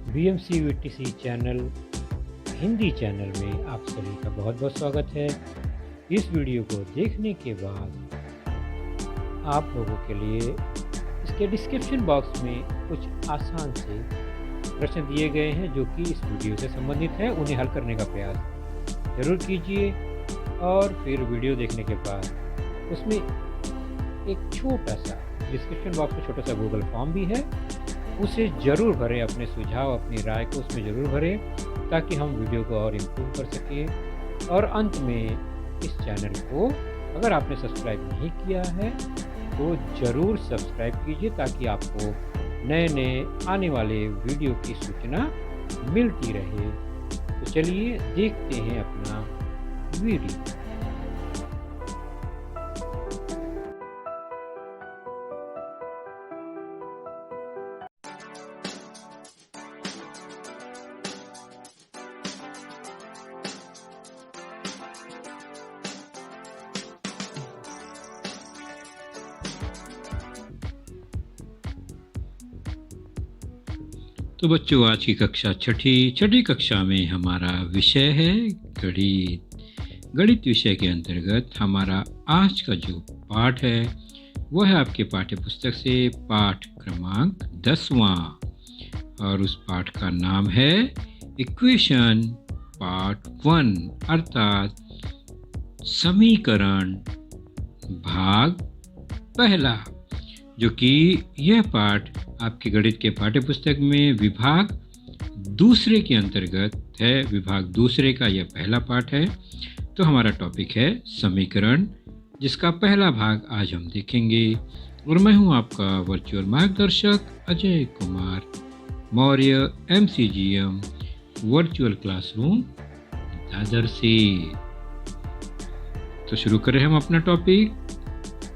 BMCVTC channel Hindi channel में आप सभी का बहुत बहुत स्वागत है। इस वीडियो को देखने के बाद आप लोगों के लिए इसके डिस्क्रिप्शन बॉक्स में कुछ आसान से प्रश्न दिए गए हैं जो कि इस वीडियो से संबंधित है। उन्हें हल करने का प्रयास ज़रूर कीजिए और फिर वीडियो देखने के बाद उसमें एक छोटा सा डिस्क्रिप्शन बॉक्स में छोटा सा गूगल फॉर्म भी है, उसे ज़रूर भरें। अपने सुझाव अपनी राय को उसमें ज़रूर भरें ताकि हम वीडियो को और इम्प्रूव कर सकें। और अंत में इस चैनल को अगर आपने सब्सक्राइब नहीं किया है तो ज़रूर सब्सक्राइब कीजिए ताकि आपको नए नए आने वाले वीडियो की सूचना मिलती रहे। तो चलिए देखते हैं अपना वीडियो। तो बच्चों, आज की कक्षा छठी कक्षा में हमारा विषय है गणित। गणित विषय के अंतर्गत हमारा आज का जो पाठ है वह है आपके पाठ्य पुस्तक से पाठ क्रमांक 10वां और उस पाठ का नाम है इक्वेशन पार्ट 1 अर्थात समीकरण भाग पहला, जो कि यह पाठ आपके गणित के पाठ्य पुस्तक में विभाग दूसरे के अंतर्गत है। विभाग दूसरे का यह पहला पाठ है। तो हमारा टॉपिक है समीकरण, जिसका पहला भाग आज हम देखेंगे। और मैं हूं आपका वर्चुअल मार्गदर्शक Ajay Kumar Maurya, MCGM virtual classroom Dadar से। तो शुरू करें हम अपना टॉपिक।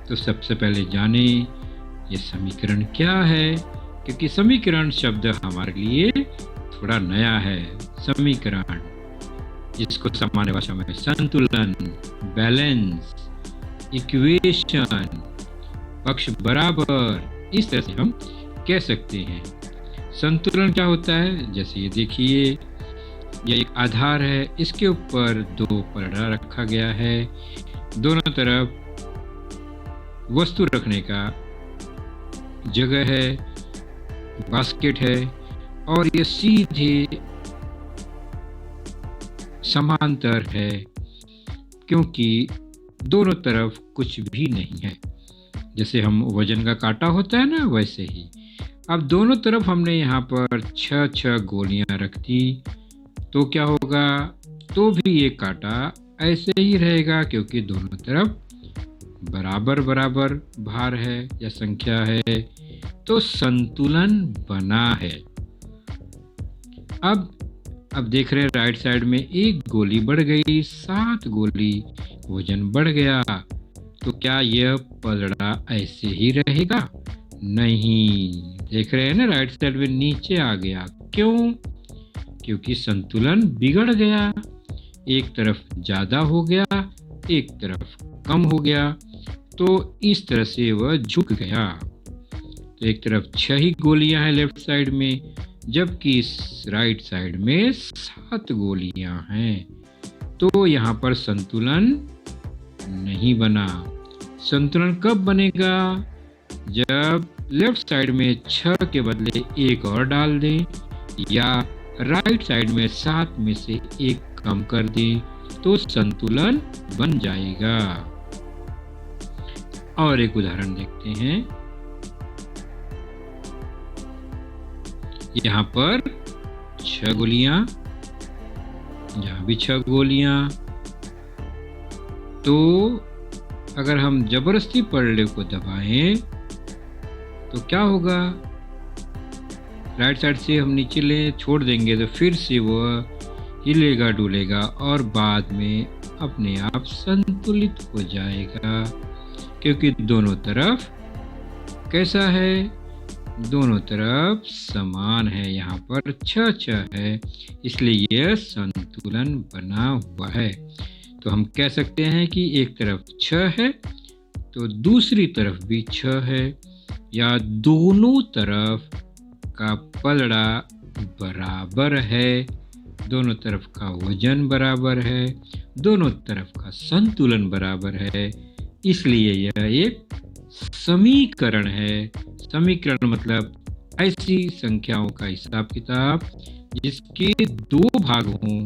तो सबसे पहले जाने ये समीकरण क्या है, क्योंकि समीकरण शब्द हमारे लिए थोड़ा नया है। समीकरण, जिसको सामान्य भाषा में संतुलन, बैलेंस, इक्वेशन, पक्ष बराबर, इस तरह से हम कह सकते हैं। संतुलन क्या होता है, जैसे ये देखिए, यह एक आधार है, इसके ऊपर दो पलड़ा रखा गया है, दोनों तरफ वस्तु रखने का जगह है, बास्केट है, और ये सीधे समांतर है क्योंकि दोनों तरफ कुछ भी नहीं है। जैसे हम वजन का कांटा होता है ना, वैसे ही। अब दोनों तरफ हमने यहाँ पर 6 गोलियां रख दी तो क्या होगा, तो भी ये कांटा ऐसे ही रहेगा क्योंकि दोनों तरफ बराबर बराबर भार है या संख्या है। तो संतुलन बना है। अब देख रहे हैं राइट साइड में एक गोली बढ़ गई, 7 गोली वजन बढ़ गया। तो क्या यह पलड़ा ऐसे ही रहेगा? नहीं, देख रहे हैं ना, राइट साइड में नीचे आ गया। क्यों? क्योंकि संतुलन बिगड़ गया। एक तरफ ज्यादा हो गया, एक तरफ कम हो गया, तो इस तरह से वह झुक गया। तो एक तरफ 6 ही गोलियां हैं लेफ्ट साइड में, जबकि इस राइट साइड में 7 गोलियां हैं। तो यहाँ पर संतुलन नहीं बना। संतुलन कब बनेगा? जब लेफ्ट साइड में 6 के बदले 1 और डाल दें, या राइट साइड में 7 में से 1 कम कर दें, तो संतुलन बन जाएगा। और एक उदाहरण देखते हैं। यहाँ पर 6 गोलियां, यहाँ भी 6 गोलियां। तो अगर हम जबरदस्ती पलड़े को दबाएं तो क्या होगा? राइट साइड से हम नीचे छोड़ देंगे तो फिर से वह हिलेगा डुलेगा और बाद में अपने आप संतुलित हो जाएगा, क्योंकि दोनों तरफ कैसा है? दोनों तरफ समान है। यहाँ पर 6 है, इसलिए यह संतुलन बना हुआ है। तो हम कह सकते हैं कि एक तरफ 6 है तो दूसरी तरफ भी 6 है, या दोनों तरफ का पलड़ा बराबर है, दोनों तरफ का वजन बराबर है, दोनों तरफ का संतुलन बराबर है, इसलिए यह एक समीकरण है। समीकरण मतलब ऐसी संख्याओं का हिसाब किताब जिसके दो भाग हों,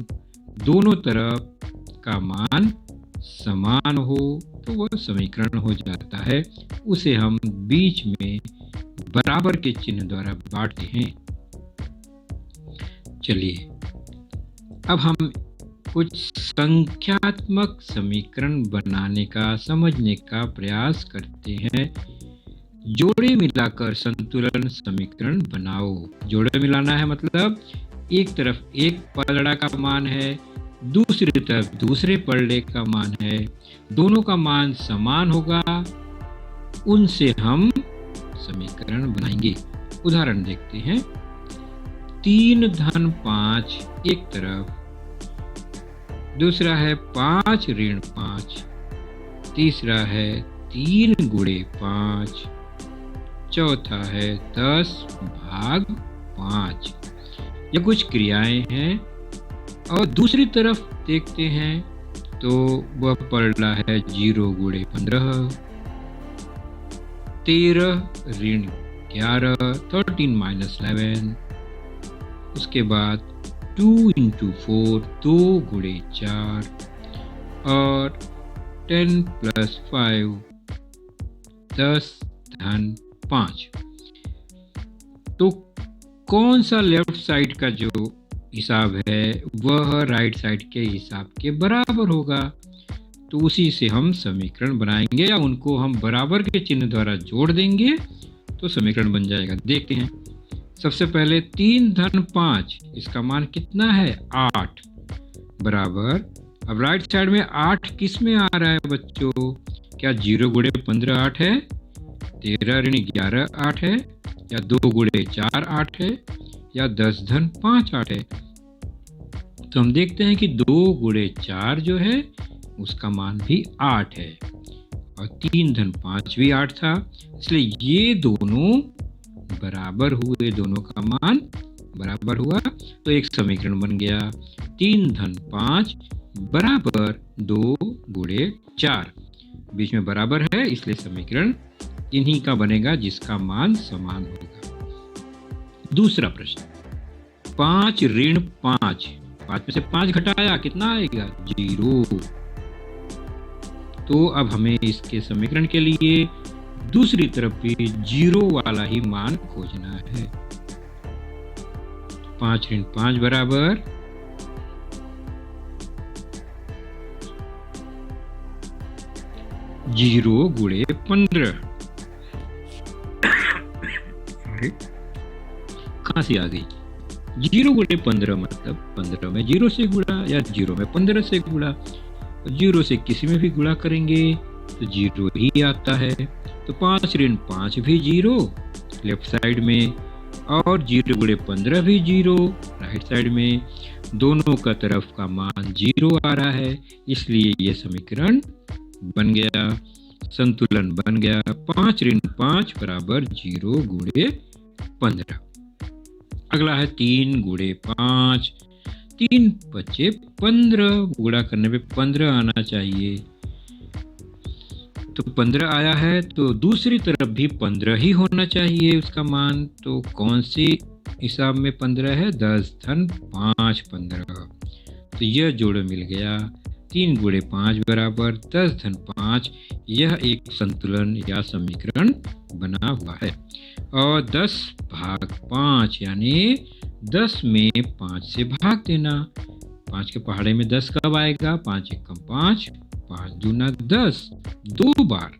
दोनों तरफ का मान समान हो, तो वह समीकरण हो जाता है। उसे हम बीच में बराबर के चिन्ह द्वारा बांटते हैं। चलिए अब हम कुछ संख्यात्मक समीकरण बनाने का, समझने का प्रयास करते हैं। जोड़े मिलाकर संतुलन समीकरण बनाओ। जोड़े मिलाना है मतलब एक तरफ एक पलड़ा का मान है, दूसरी तरफ दूसरे पलड़े का मान है, दोनों का मान समान होगा, उनसे हम समीकरण बनाएंगे। उदाहरण देखते हैं। 3 धन 5 एक तरफ, दूसरा है 5 ऋण 5, तीसरा है 3 गुणे 5, चौथा है 10 भाग 5। ये कुछ क्रियाएं हैं। और दूसरी तरफ देखते हैं तो वह पलड़ा है 0 गुणे 15, 13 ऋण 11, 13 माइनस 11। उसके बाद 2 इंटू 4 2 गुणे 4 और 10 प्लस 5 10 धन 5। तो कौन सा लेफ्ट साइड का जो हिसाब है वह राइट साइड के हिसाब के बराबर होगा, तो उसी से हम समीकरण बनाएंगे या उनको हम बराबर के चिन्ह द्वारा जोड़ देंगे तो समीकरण बन जाएगा। देखते हैं। सबसे पहले 3 धन 5, इसका मान कितना है 8 बराबर। अब राइट साइड में 8 किस में आ रहा है बच्चों? क्या 0 गुणे 15 8 है, 13 ऋण 11 8 है, या 2 गुणे 4 8 है, या 10 धन 5 8 है? तो हम देखते हैं कि 2 गुणे 4 जो है उसका मान भी 8 है और 3 धन 5 भी 8 था, इसलिए ये दोनों बराबर हुए, दोनों का मान बराबर हुआ, तो एक समीकरण बन गया। 3 धन 5 बराबर 2 गुणे 4, बीच में बराबर है इसलिए समीकरण इन्हीं का बनेगा जिसका मान समान होगा। दूसरा प्रश्न, 5 ऋण 5, 5 में से 5 घटाया कितना आएगा 0। तो अब हमें इसके समीकरण के लिए दूसरी तरफ भी 0 वाला ही मान खोजना है। 5 ऋण 5 बराबर 0 गुणे 15। खांसी आ गई। 0 गुणे 15 मतलब 15 में 0 से गुणा या 0 में 15 से गुणा। 0 से किसी में भी गुणा करेंगे तो 0 ही आता है। तो 5 ऋण 5 भी 0 लेफ्ट साइड में, और 0 गुणे 15 भी 0 राइट साइड में। दोनों का तरफ का मान 0 आ रहा है, इसलिए यह समीकरण बन गया, संतुलन बन गया। 5 ऋण 5 बराबर 0 गुणे 15। अगला है 3 गुणे 5, 3 बचे 15, गुणा करने पे 15 आना चाहिए। तो 15 आया है तो दूसरी तरफ भी 15 ही होना चाहिए उसका मान। तो कौन सी हिसाब में 15 है? 10 धन 5 15। तो यह जोड़ मिल गया। 3 गुणे 5 बराबर 10 धन 5। यह एक संतुलन या समीकरण बना हुआ है। और 10 भाग 5 यानी 10 में 5 से भाग देना। 5 के पहाड़े में 10 कब आएगा? 5 एकम 5, 5 दूना 10, 2 बार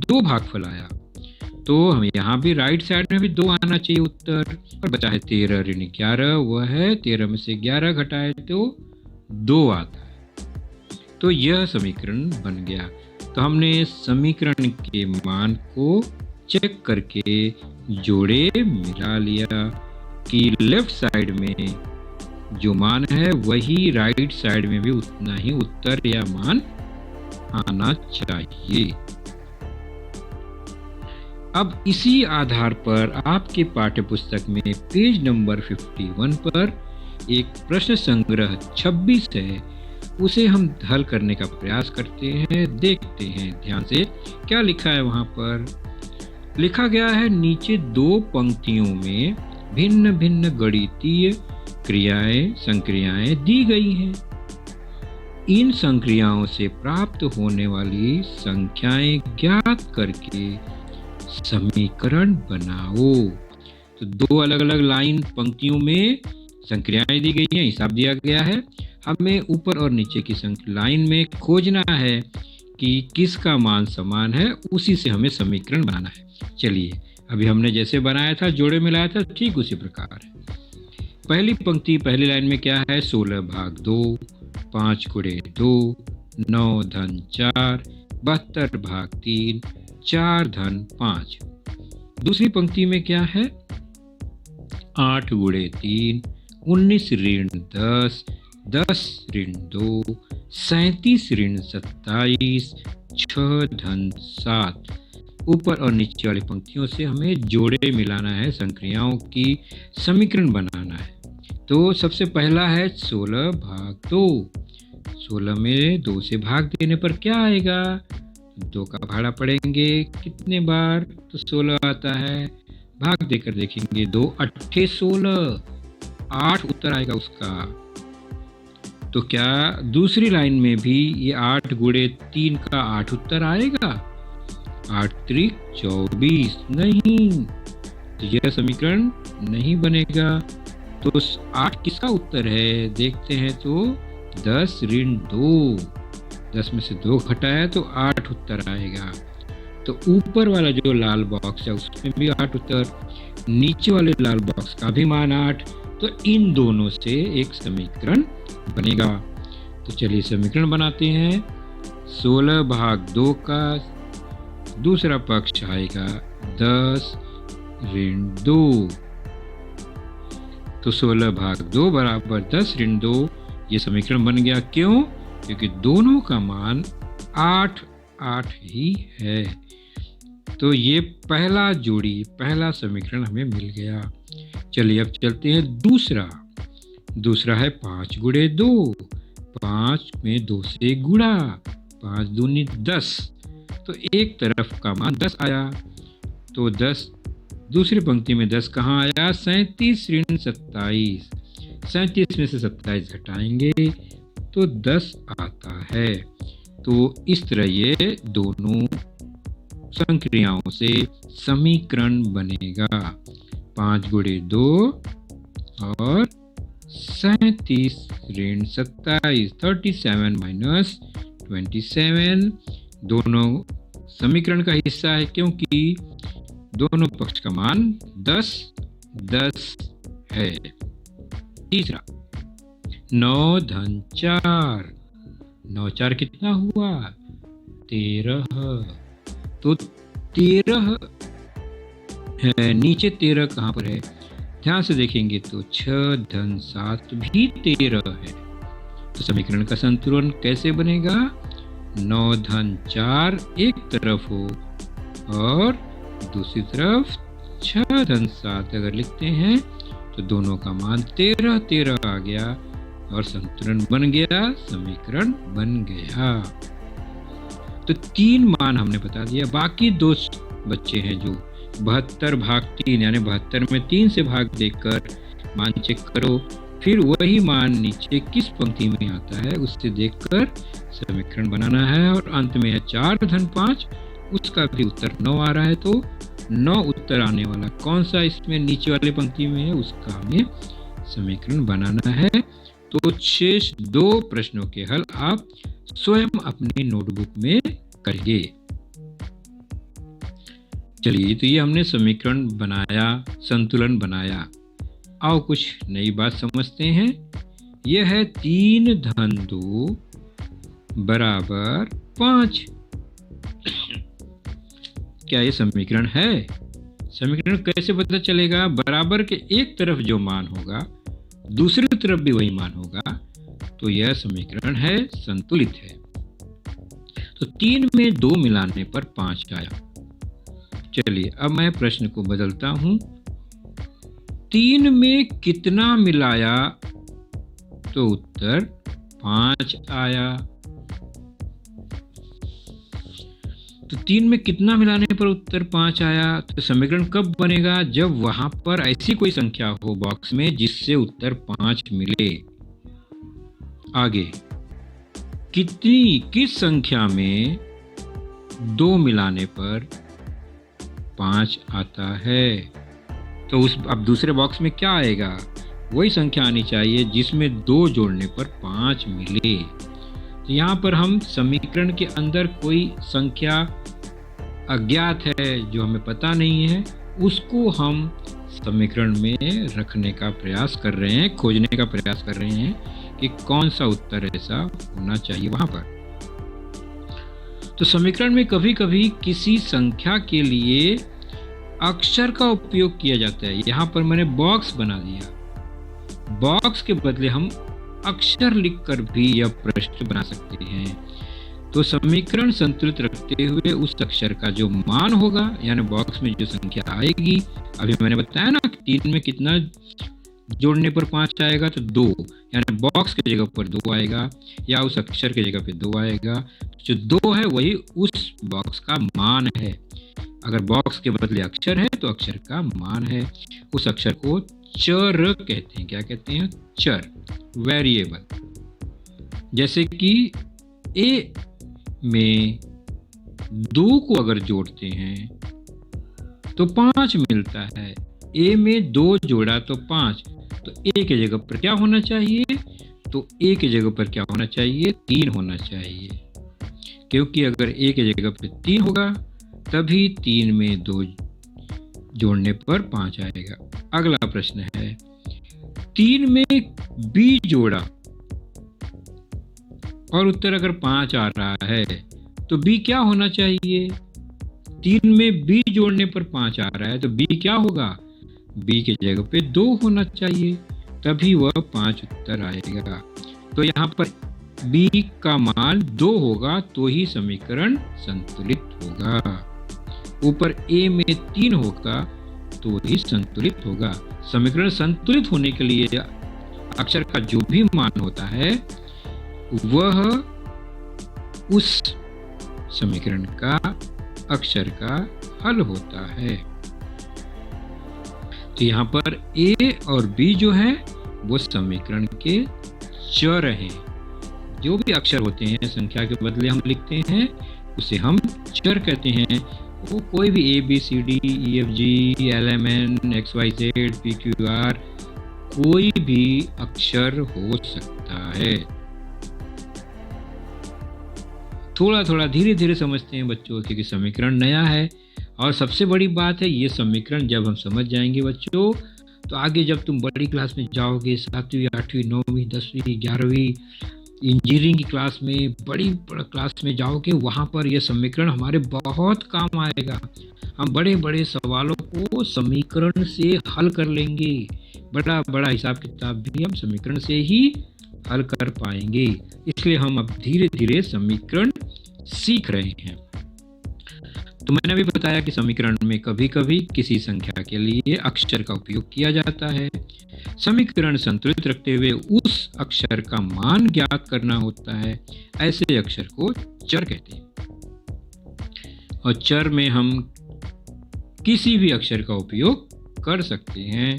2 भागफल आया। तो हम यहाँ भी राइट साइड में भी 2 आना चाहिए उत्तर। और बचा है 13 ऋण 11, वह है 13 में से 11 घटाए तो 2 आता है। तो यह समीकरण बन गया। तो हमने समीकरण के मान को चेक करके जोड़े मिला लिया कि लेफ्ट साइड में जो मान है वही राइट साइड में भी उतना ही उत्तर या मान आना चाहिए। अब इसी आधार पर आपके पाठ्य पुस्तक में पेज नंबर 51 पर एक प्रश्न संग्रह 26 है, उसे हम हल करने का प्रयास करते हैं। देखते हैं ध्यान से क्या लिखा है। वहां पर लिखा गया है, नीचे 2 पंक्तियों में भिन्न भिन्न गणितीय क्रियाएं संक्रियाएं दी गई हैं। इन संक्रियाओं से प्राप्त होने वाली संख्याएं ज्ञात करके समीकरण बनाओ। तो 2 अलग अलग लाइन पंक्तियों में संक्रियाएं दी गई हैं, हिसाब दिया गया है। हमें ऊपर और नीचे की लाइन में खोजना है कि किसका मान समान है, उसी से हमें समीकरण बनाना है। चलिए, अभी हमने जैसे बनाया था, जोड़े में लाया था, ठीक उसी प्रकार है। पहली पंक्ति पहली लाइन में क्या है, 16 भाग 2, 5 गुणे 2, 9 धन 4, 72 भाग 3, 4 धन 5। दूसरी पंक्ति में क्या है, 8 गुणे 3, 19 ऋण 10, 10 ऋण 2, 37 ऋण 27, 6 धन 7। ऊपर और नीचे वाली पंक्तियों से हमें जोड़े मिलाना है, संक्रियाओं की समीकरण बनाना है। तो सबसे पहला है 16 भाग 2। 16 में 2 से भाग देने पर क्या आएगा, 2 का भाड़ा पड़ेंगे कितने बार, तो 16 आता है। भाग देकर देखेंगे, 2 अट्ठे 16, 8 उत्तर आएगा उसका। तो क्या दूसरी लाइन में भी ये 8 गुणे 3 का 8 उत्तर आएगा, 8 त्रिक 24, नहीं, तो यह समीकरण नहीं बनेगा। तो 8 किसका उत्तर है, देखते हैं तो 10 ऋण 2, 10 में से 2 घटाया तो 8 उत्तर आएगा। तो ऊपर वाला जो लाल बॉक्स है उसमें भी 8 उत्तर, नीचे वाले लाल बॉक्स का भी मान 8, तो इन दोनों से एक समीकरण बनेगा। तो चलिए समीकरण बनाते हैं। 16 भाग 2 का दूसरा पक्ष आएगा 10 ऋण 2, तो 16 भाग 2 बराबर 10 ऋण 2, ये समीकरण बन गया। क्यों, क्योंकि दोनों का मान 8 8 ही है। तो ये पहला जोड़ी, पहला समीकरण हमें मिल गया। चलिए अब चलते हैं दूसरा है 5 गुणे 2, 5 में 2 से गुणा, 5 दूनी 10, तो एक तरफ का मान 10 आया। तो 10 दूसरी पंक्ति में 10 कहाँ आया, 37 ऋण 27, 37 में से 27 घटाएंगे तो 10 आता है। तो इस तरह ये दोनों संक्रियाओं से समीकरण बनेगा, 5 गुणे 2 और 37 ऋण 27, 37 माइनस 27 दोनों समीकरण का हिस्सा है, क्योंकि दोनों पक्ष का मान 10 10 है। तीसरा 9 धन 4, 9 4 कितना हुआ, 13, तो 13 है, नीचे 13 कहाँ पर है, ध्यान से देखेंगे तो 6 धन 7 भी 13 है। तो समीकरण का संतुलन कैसे बनेगा, 9 धन 4 एक तरफ हो और दूसरी तरफ 6 धन 7 अगर लिखते हैं तो दोनों का मान 13 13 आ गया और संतुलन बन गया, समीकरण बन गया। तो 3 मान हमने बता दिया। बाकी 2 बच्चे हैं जो 72 भाग 3, यानी 72 में 3 से भाग देकर मान चेक करो, फिर वही मान नीचे किस पंक्ति में आता है उससे देखकर समीकरण बनाना है। और अंत में है 4 धन 5, उसका भी उत्तर 9 आ रहा है। तो 9 उत्तर आने वाला कौन सा इसमें नीचे वाले पंक्ति में है उसका हमें समीकरण बनाना है। तो शेष 2 प्रश्नों के हल आप स्वयं अपनी नोटबुक में करिए। चलिए, तो ये हमने समीकरण बनाया, संतुलन बनाया। आओ कुछ नई बात समझते हैं। यह है 3 धन 2 बराबर 5। क्या ये समीकरण है? समीकरण कैसे पता चलेगा? बराबर के एक तरफ जो मान होगा दूसरी तरफ भी वही मान होगा, तो यह समीकरण है, संतुलित है। तो 3 में 2 मिलाने पर 5 आया। चलिए अब मैं प्रश्न को बदलता हूं। 3 में कितना मिलाया तो उत्तर 5 आया। तो 3 में कितना मिलाने पर उत्तर 5 आया? तो समीकरण कब बनेगा? जब वहां पर ऐसी कोई संख्या हो बॉक्स में जिससे उत्तर 5 मिले। आगे, किस संख्या में 2 मिलाने पर 5 आता है? तो अब दूसरे बॉक्स में क्या आएगा? वही संख्या आनी चाहिए जिसमें 2 जोड़ने पर 5 मिले। तो यहाँ पर हम समीकरण के अंदर कोई संख्या अज्ञात है जो हमें पता नहीं है, उसको हम समीकरण में रखने का प्रयास कर रहे हैं, खोजने का प्रयास कर रहे हैं कि कौन सा उत्तर ऐसा होना चाहिए वहां पर। तो समीकरण में कभी कभी किसी संख्या के लिए अक्षर का उपयोग किया जाता है। यहाँ पर मैंने बॉक्स बना दिया, बॉक्स के बदले हम अक्षर लिखकर भी यह प्रश्न बना सकते हैं। तो समीकरण संतुलित रखते हुए उस अक्षर का जो मान होगा, यानी बॉक्स में जो संख्या आएगी, अभी मैंने बताया ना 3 में कितना जोड़ने पर 5 आएगा, तो 2, यानी बॉक्स की जगह पर 2 आएगा या उस अक्षर की जगह पे 2 आएगा। जो 2 है वही उस बॉक्स का मान है। अगर बॉक्स के बदले अक्षर है तो अक्षर का मान है। उस अक्षर को चर कहते हैं। क्या कहते हैं? चर, वेरिएबल। जैसे कि ए में 2 को अगर जोड़ते हैं तो 5 मिलता है। ए में 2 जोड़ा तो 5, तो ए के जगह पर क्या होना चाहिए? तो ए के जगह पर क्या होना चाहिए? 3 होना चाहिए, क्योंकि अगर ए के जगह पर 3 होगा तभी 3 में 2 जोड़ने पर 5 आएगा। अगला प्रश्न है, 3 में बी जोड़ा और उत्तर अगर 5 आ रहा है तो बी क्या होना चाहिए? 3 में बी जोड़ने पर 5 आ रहा है तो बी क्या होगा? बी की जगह पे 2 होना चाहिए, तभी वह 5 उत्तर आएगा। तो यहाँ पर बी का मान 2 होगा तो ही समीकरण संतुलित होगा। ऊपर ए में 3 होगा तो ही संतुलित होगा। समीकरण संतुलित होने के लिए अक्षर का जो भी मान होता है वह उस समीकरण का अक्षर का हल होता है। तो यहाँ पर ए और बी जो है वो समीकरण के चर हैं। जो भी अक्षर होते हैं संख्या के बदले हम लिखते हैं उसे हम चर कहते हैं। वो कोई भी A B C D E F G L M N X Y Z P Q R कोई भी अक्षर हो सकता है। थोड़ा थोड़ा धीरे धीरे समझते हैं बच्चों, क्योंकि समीकरण नया है। और सबसे बड़ी बात है, ये समीकरण जब हम समझ जाएंगे बच्चों तो आगे जब तुम बड़ी क्लास में जाओगे, 7वीं 8वीं 9वीं 10वीं 11वीं इंजीनियरिंग की क्लास में, बड़ी क्लास में जाओगे, वहाँ पर यह समीकरण हमारे बहुत काम आएगा। हम बड़े बड़े सवालों को समीकरण से हल कर लेंगे। बड़ा बड़ा हिसाब किताब भी हम समीकरण से ही हल कर पाएंगे। इसलिए हम अब धीरे धीरे समीकरण सीख रहे हैं। तो मैंने भी बताया कि समीकरण में कभी कभी किसी संख्या के लिए अक्षर का उपयोग किया जाता है। समीकरण संतुलित रखते हुए उस अक्षर का मान ज्ञात करना होता है। ऐसे अक्षर को चर कहते हैं। और चर में हम किसी भी अक्षर का उपयोग कर सकते हैं।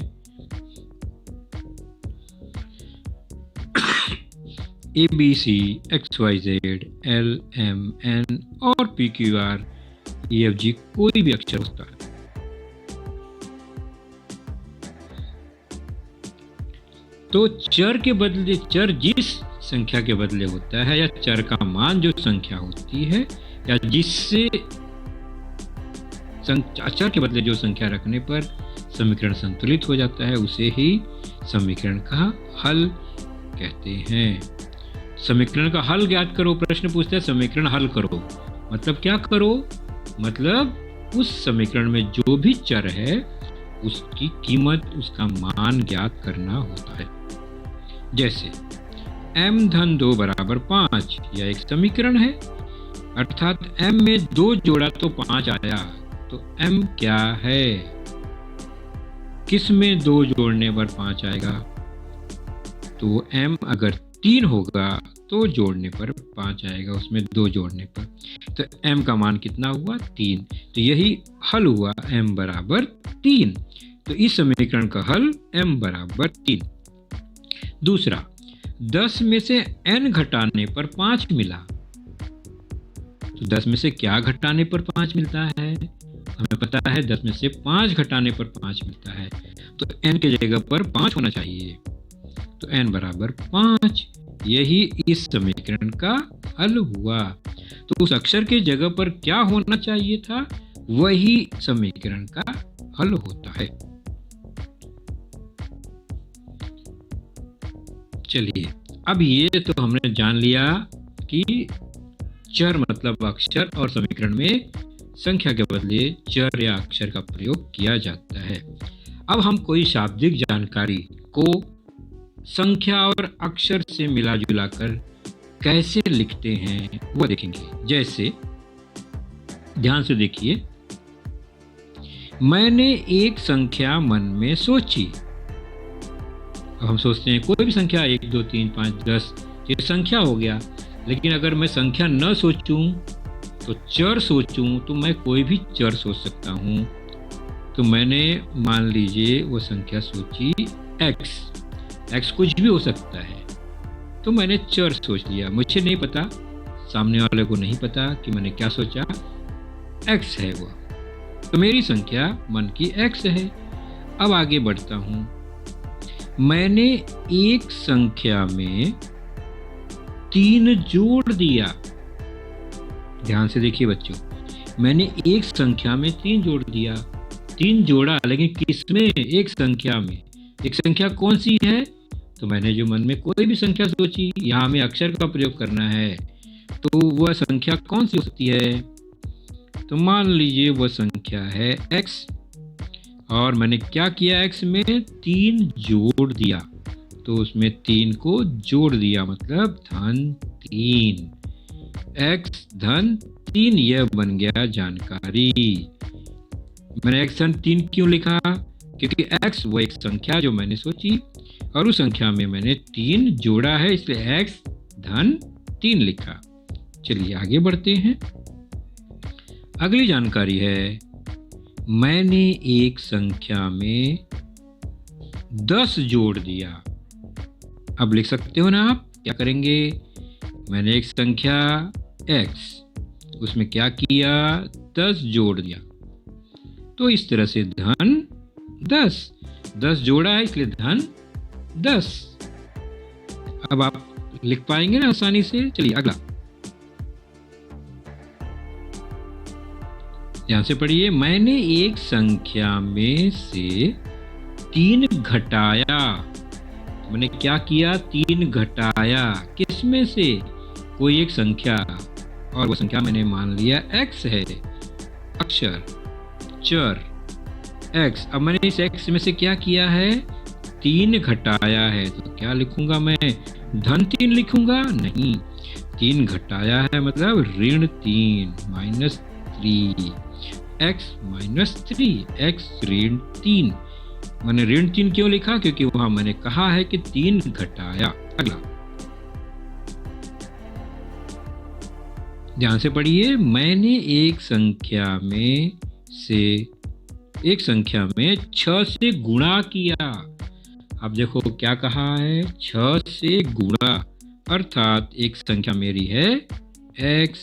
A B C X Y Z L M N और P Q R E F G कोई भी अक्षर होता है। तो चर के बदले, चर जिस संख्या के बदले होता है या चर का मान जो संख्या होती है या जिससे चर के बदले जो संख्या रखने पर समीकरण संतुलित हो जाता है उसे ही समीकरण का हल कहते हैं। समीकरण का हल ज्ञात करो, प्रश्न पूछता है समीकरण हल करो, मतलब क्या करो? मतलब उस समीकरण में जो भी चर है उसकी कीमत, उसका मान ज्ञात करना होता है। जैसे m धन 2 बराबर 5 यह एक समीकरण है, अर्थात m में 2 जोड़ा तो 5 आया। तो m क्या है? किस में 2 जोड़ने पर 5 आएगा? तो m अगर 3 होगा तो जोड़ने पर 5 आएगा, उसमें 2 जोड़ने पर। तो m का मान कितना हुआ? 3। तो यही हल हुआ, m बराबर 3। तो इस समीकरण का हल m बराबर 3। दूसरा, 10 में से n घटाने पर 5 मिला। तो 10 में से क्या घटाने पर 5 मिलता है? हमें पता है 10 में से 5 घटाने पर 5 मिलता है, तो n के जगह पर 5 होना चाहिए। तो n बराबर 5, यही इस समीकरण का हल हुआ। तो उस अक्षर के जगह पर क्या होना चाहिए था, वही समीकरण का हल होता है। चलिए, अब ये तो हमने जान लिया कि चर मतलब अक्षर और समीकरण में संख्या के बदले चर या अक्षर का प्रयोग किया जाता है। अब हम कोई शाब्दिक जानकारी को संख्या और अक्षर से मिला जुला कर कैसे लिखते हैं वो देखेंगे। जैसे ध्यान से देखिए, मैंने एक संख्या मन में सोची। अब हम सोचते हैं कोई भी संख्या 1 2 3 5 10, ये संख्या हो गया। लेकिन अगर मैं संख्या न सोचूं तो चर सोचूं, तो मैं कोई भी चर सोच सकता हूं। तो मैंने मान लीजिए वो संख्या सोची x कुछ भी हो सकता है, तो मैंने चर सोच लिया। मुझे नहीं पता, सामने वाले को नहीं पता कि मैंने क्या सोचा, x है वो, तो मेरी संख्या मन की x है। अब आगे बढ़ता हूं, मैंने एक संख्या में 3 जोड़ दिया। ध्यान से देखिए बच्चों, मैंने एक संख्या में 3 जोड़ दिया। 3 जोड़ा, लेकिन किसमें? एक संख्या में। एक संख्या कौन सी है? तो मैंने जो मन में कोई भी संख्या सोची, यहाँ हमें अक्षर का प्रयोग करना है, तो वह संख्या कौन सी हो सकती है? तो मान लीजिए वह संख्या है x, और मैंने क्या किया, x में 3 जोड़ दिया, तो उसमें 3 को जोड़ दिया, मतलब धन 3। x धन 3, यह बन गया जानकारी। मैंने x धन 3 क्यों लिखा? क्योंकि x वो एक संख्या जो मैंने सोची और उस संख्या में मैंने 3 जोड़ा है, इसलिए x धन 3 लिखा। चलिए आगे बढ़ते हैं। अगली जानकारी है, मैंने एक संख्या में 10 जोड़ दिया। अब लिख सकते हो ना आप, क्या करेंगे? मैंने एक संख्या x, उसमें क्या किया, 10 जोड़ दिया, तो इस तरह से धन 10 जोड़ा है, इसलिए धन 10। अब आप लिख पाएंगे ना आसानी से। चलिए अगला, ध्यान से पढ़िए, मैंने एक संख्या में से 3 घटाया। मैंने क्या किया, 3 घटाया, किस में से? कोई एक संख्या, और वो संख्या मैंने मान लिया x है, अक्षर चर x। अब मैंने इस x में से क्या किया है, 3 घटाया है, तो क्या लिखूंगा मैं? धन 3 लिखूंगा? नहीं, 3 घटाया है मतलब ऋण 3 -3, x -3, x ऋण 3। मैंने ऋण 3 क्यों लिखा? क्योंकि वहां मैंने कहा है कि 3 घटाया। अगला, ध्यान से पढ़िए, मैंने एक संख्या में 6 से गुणा किया। अब देखो क्या कहा है, 6 से गुणा, अर्थात एक संख्या मेरी है x,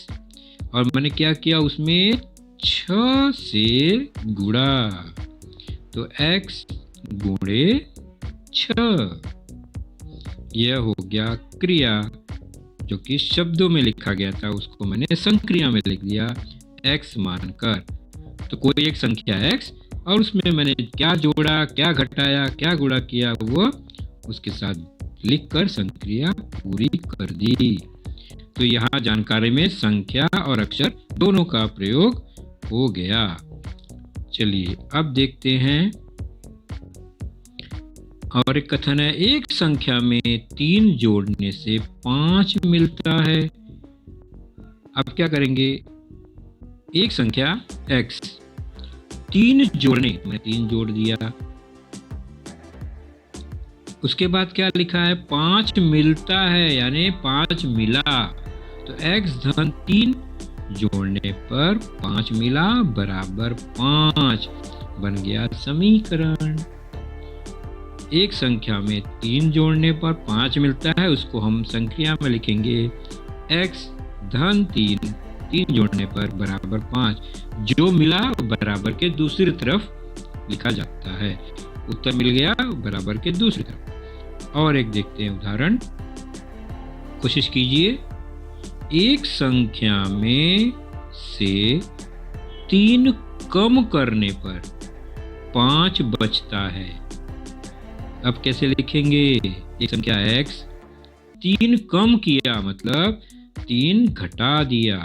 और मैंने क्या किया, उसमें 6 से गुणा, तो x गुणे 6। यह हो गया क्रिया, जो कि शब्दों में लिखा गया था, उसको मैंने संक्रिया में लिख दिया x मानकर। तो कोई एक संख्या x, और उसमें मैंने क्या जोड़ा, क्या घटाया, क्या गुणा किया, वो उसके साथ लिखकर संक्रिया पूरी कर दी। तो यहाँ जानकारी में संख्या और अक्षर दोनों का प्रयोग हो गया। चलिए अब देखते हैं, और एक कथन है, एक संख्या में 3 जोड़ने से 5 मिलता है। अब क्या करेंगे, एक संख्या x, 3 जोड़ने, मैं 3 जोड़ दिया। उसके बाद क्या लिखा है, 5 मिलता है, यानी 5 मिला, तो x धन 3 जोड़ने पर 5 मिला बराबर 5 बन गया समीकरण। एक संख्या में 3 जोड़ने पर 5 मिलता है, उसको हम संख्या में लिखेंगे x धन 3 जोड़ने पर बराबर 5, जो मिला बराबर के दूसरी तरफ लिखा जाता है। उत्तर मिल गया बराबर के दूसरी तरफ। और एक देखते हैं उदाहरण, कोशिश कीजिए। एक संख्या में से 3 कम करने पर 5 बचता है। अब कैसे लिखेंगे, एक संख्या x 3 कम किया मतलब 3 घटा दिया,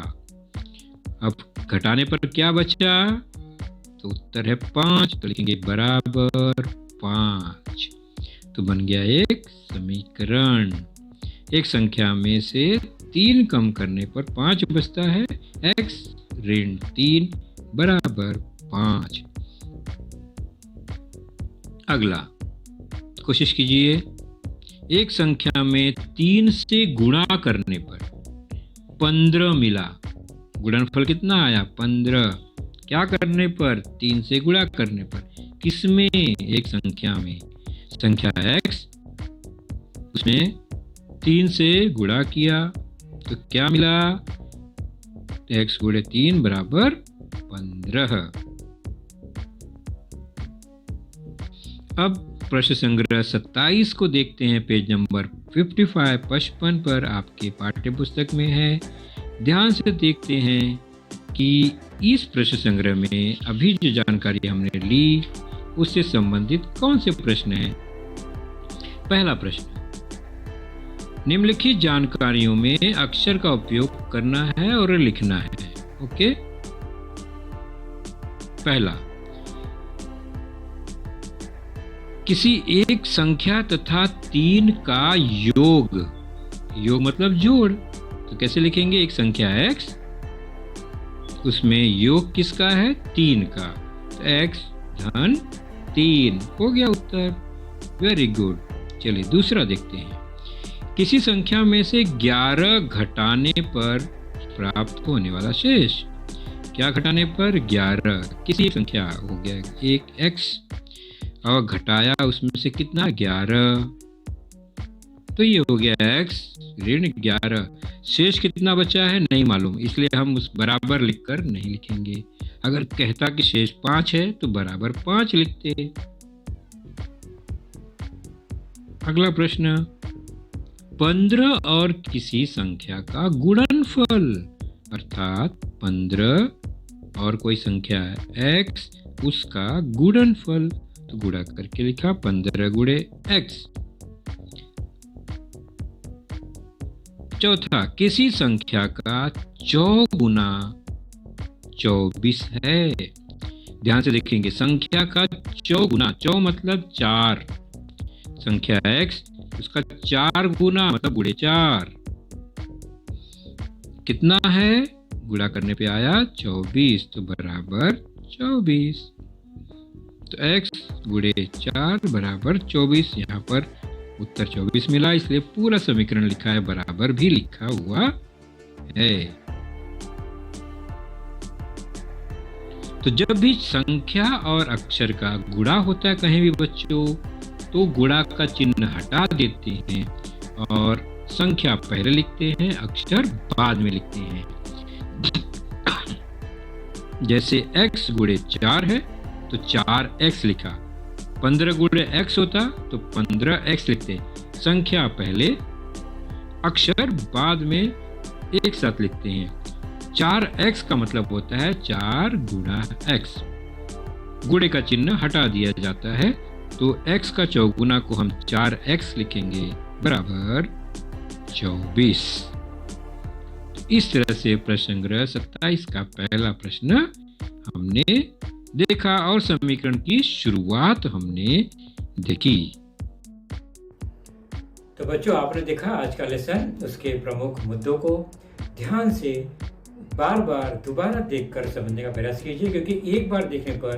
अब घटाने पर क्या बचा, तो उत्तर है 5, तो लिखेंगे बराबर 5, तो बन गया एक समीकरण। एक संख्या में से 3 कम करने पर 5 बचता है, x ऋण 3 बराबर 5। अगला कोशिश कीजिए। एक संख्या में 3 से गुणा करने पर 15 मिला, गुणनफल कितना आया 15, क्या करने पर 3 से गुणा करने पर, किसमें, एक संख्या में, संख्या x, उसमें 3 से गुणा किया तो क्या मिला, x गुणे 3 बराबर 15। अब प्रश्न संग्रह 27 को देखते हैं, पेज नंबर 55 पर आपके पाठ्य पुस्तक में है। ध्यान से देखते हैं कि इस प्रश्न संग्रह में अभी जो जानकारी हमने ली उससे संबंधित कौन से प्रश्न हैं। पहला प्रश्न, निम्नलिखित जानकारियों में अक्षर का उपयोग करना है और लिखना है। ओके, पहला, किसी एक संख्या तथा 3 का योग, योग मतलब जोड़, तो कैसे लिखेंगे, एक संख्या x, उसमें योग किसका है 3 का, तो x धन 3 हो गया उत्तर। Very good. चलिए दूसरा देखते हैं। किसी संख्या में से 11 घटाने पर प्राप्त होने वाला शेष, क्या घटाने पर 11, किसी संख्या हो गया एक x और घटाया उसमें से कितना 11, तो ये हो गया x ऋण 11, शेष कितना बचा है नहीं मालूम, इसलिए हम उस बराबर लिखकर नहीं लिखेंगे। अगर कहता कि शेष 5 है तो बराबर 5 लिखते। अगला प्रश्न, 15 और किसी संख्या का गुणनफल, अर्थात 15 और कोई संख्या है x, उसका गुणनफल, तो गुणा करके लिखा 15 गुणे x। चौथा, किसी संख्या का चौगुना 24 है। ध्यान से देखेंगे, संख्या का चौगुना, चौ मतलब 4, संख्या x, उसका 4 गुना मतलब गुणे 4, कितना है, गुणा करने पे आया 24, तो बराबर 24, तो x गुणे 4 बराबर 24। यहाँ पर उत्तर 24 मिला, इसलिए पूरा समीकरण लिखा है, बराबर भी लिखा हुआ है। तो जब भी संख्या और अक्षर का गुणा होता है कहीं भी बच्चों, तो गुणा का चिन्ह हटा देते हैं और संख्या पहले लिखते हैं, अक्षर बाद में लिखते हैं। जैसे x गुणे 4 है तो 4x लिखा, 15 गुणे x होता तो 15x लिखते, संख्या पहले अक्षर बाद में एक साथ लिखते हैं। 4x का मतलब होता है 4 गुणा x, गुणे का चिन्ह हटा दिया जाता है, तो x का चौगुना को हम 4x लिखेंगे बराबर 24। इस तरह से प्रश्न संग्रह 27 का पहला प्रश्न हमने देखा और समीकरण की शुरुआत हमने देखी। तो बच्चों, आपने देखा आज का लेसन, उसके प्रमुख मुद्दों को ध्यान से बार बार दोबारा देखकर समझने का प्रयास कीजिए, क्योंकि एक बार देखने पर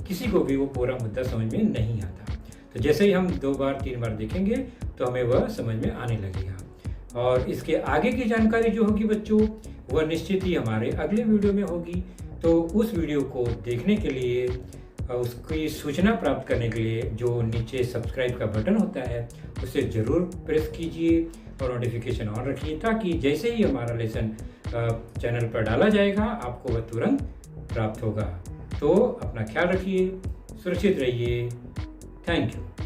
किसी को भी वो पूरा मुद्दा समझ में नहीं आता। तो जैसे ही हम 2 बार 3 बार देखेंगे तो हमें वह समझ में आने लगेगा। और इसके आगे की जानकारी जो होगी बच्चों, वह निश्चित ही हमारे अगले वीडियो में होगी। तो उस वीडियो को देखने के लिए, उसकी सूचना प्राप्त करने के लिए जो नीचे सब्सक्राइब का बटन होता है उसे ज़रूर प्रेस कीजिए और नोटिफिकेशन ऑन रखिए, ताकि जैसे ही हमारा लेसन चैनल पर डाला जाएगा आपको वह तुरंत प्राप्त होगा। तो अपना ख्याल रखिए, सुरक्षित रहिए। Thank you.